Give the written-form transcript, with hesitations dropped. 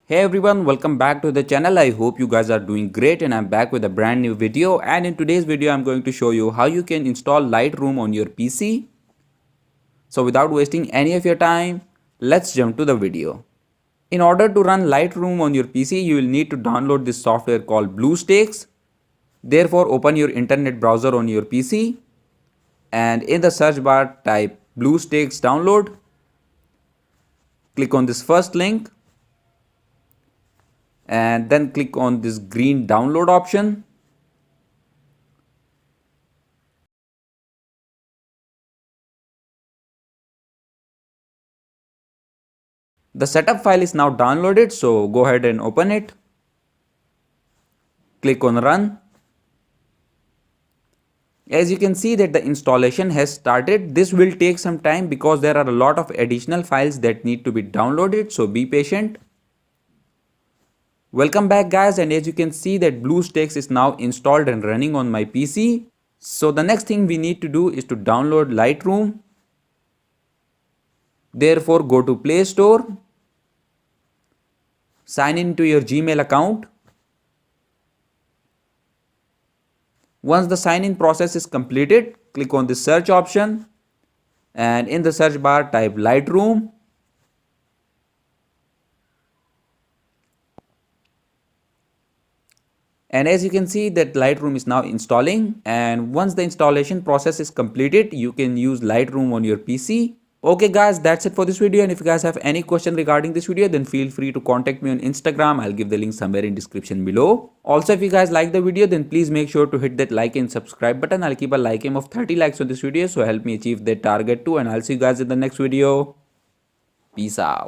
Hey everyone, welcome back to the channel. I hope you guys are doing great and I'm back with a brand new video, and in today's video I'm going to show you how you can install Lightroom on your PC. So without wasting any of your time, let's jump to the video. In order to run Lightroom on your PC, you will need to download this software called BlueStacks. Therefore, open your internet browser on your PC and in the search bar type BlueStacks download. Click on this first link and then click on this green download option. The setup file is now downloaded, so go ahead and open it. Click on run. As you can see that the installation has started. This will take some time because there are a lot of additional files that need to be downloaded, so be patient. Welcome back guys, and as you can see that BlueStacks is now installed and running on my PC. So the next thing we need to do is to download Lightroom. Therefore go to Play Store. Sign in to your Gmail account. Once the sign-in process is completed, click on the search option and in the search bar type Lightroom. And as you can see that Lightroom is now installing, and once the installation process is completed, you can use Lightroom on your PC. Okay guys, that's it for this video, and if you guys have any question regarding this video, then feel free to contact me on Instagram. I'll give the link somewhere in description below. Also, if you guys like the video, then please make sure to hit that like and subscribe button. I'll keep a like aim of 30 likes on this video, so help me achieve that target too, and I'll see you guys in the next video. Peace out.